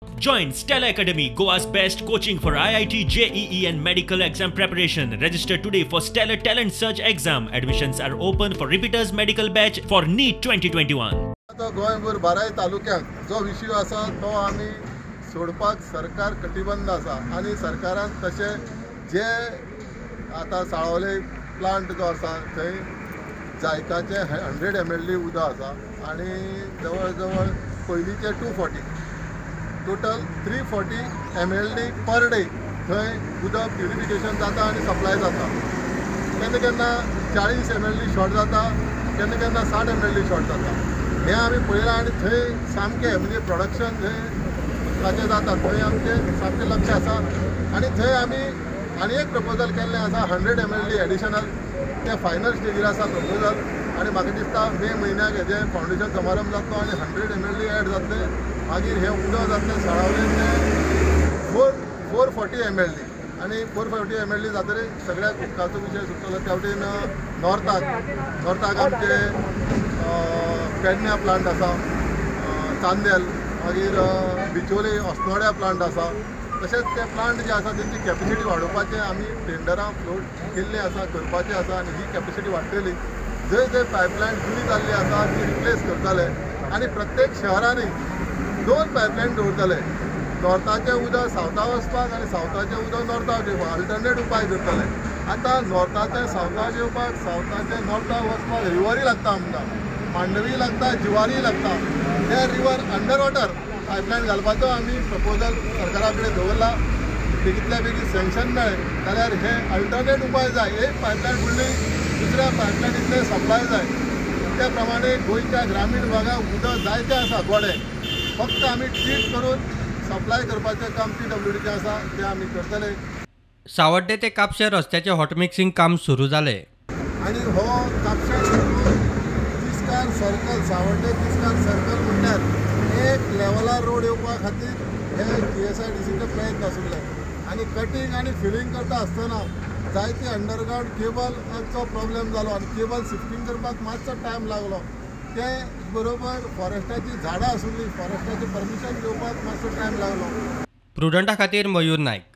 Join Stella Academy, Goa's best coaching for IIT, JEE and medical exam preparation. Register today for Stellar Talent Search exam. Admissions are open for repeaters medical batch for NEET 2021. आता गोंयभर बाराय तालुक्यांक जो विशय आसा तो आमी सोडपाक सरकार कटिबंद आसा आनी सरकारान तशे जे आता साळावले प्लांट जो आसा थंय जायकाचे 100 ml उदक आसा आनी जवळ जवळ पयलींचे 240 टोटल 340 ml पर डे थंय उदक प्युरिफिकेशन जाता आनी सप्लाय जाता। केन्ना केन्ना 40 ml शॉर्ट जाता, केन्ना केन्ना 60 ml शॉर्ट जाता। हे आमी पळयलां आनी थंय सामकें म्हणजे प्रोडक्शन थंय ताचें जाता, थंय आमचें सामकें लक्ष आसा आनी थंय आमी आनी एक प्रपोजल केल्लें आसा 100 ml एडिशनल। ते फायनल स्टेजीर आसा प्रपोजल आनी म्हाका दिसता मे म्हयन्याक हेजे फावंडेशन समारंभ जातलो आनी 100 ml एड जातले। मागीर हे उदक जातलें साळावलें 440 ml आनी 440 ml जातकीर सगळ्याक उदकाचो विशय सुटलो। त्या वटेन नॉर्थाक आमचे पेडण्या प्लांट आसा, चांदेल, मागीर बिचोले अस्नोड्या प्लांट आसा। तशेंच ते प्लांट जे आसा तेंची कॅपिसिटी वाडोवपाचें आमी टेंडरां फ्लोट केल्लीं आसा, करपाचें आसा आनी ही कॅपिसिटी वाडटली। जंय जंय पायपलायन जुनी जाल्ली आसा ती रिप्लेस करतले आनी प्रत्येक शहरांनी 2 पायपलायन दवरतले। नॉर्थाचें उदक सावथाक वचपाक आनी सावथाचें उदक नॉर्थाक येवपाक अल्टरनेट उपाय करतले। आतां नॉर्थाचें सावथाक येवपाक, सावथाचें नॉर्थाक वचपाक रिवरी लागता, आमकां मांडवी लागता, जिवारी लागता। हे रिवर अंडर वॉटर पायपलायन घालपाचो आमी प्रपोजल सरकारा कडेन दवरला। बेगींतल्या बेगीन सँक्शन मेळ्ळें जाल्यार हे अल्टरनेट उपाय जाय। एक पायपलायन फुडली दुसऱ्या पायपलायनींतले सप्लाय जाय। त्या प्रमाणे गोंयच्या ग्रामीण भागाक उदक जायतें आसा गोडे, फक्त आमी ट्रीट करून सप्लाय करपाचें काम PWDचें आसा तें आमी करतले। सावड्डे ते कापशें रस्त्याचें हॉट मिक्सिंग काम सुरू जालें आनी हो कापशें तिस्कार सर्कल, सावड्डे तिस्कार सर्कल म्हणल्यार एक लेवलार रोड येवपा खातीर हे KSIDCचे प्रयत्न आशिल्ले आनी कटींग आनी फिलिंग करता आसतना जायती अंडरग्रावंड केबलचो प्रॉब्लेम जालो आनी केबल शिफ्टिंग करपाक मातसो टायम लागलो। ते बरोबर फॉरेस्टाची झाडां आशिल्लीं, फॉरेस्टाचें परमिशन घेवपाक मातसो टायम लागलो। प्रुडंटा खातीर मयूर नायक।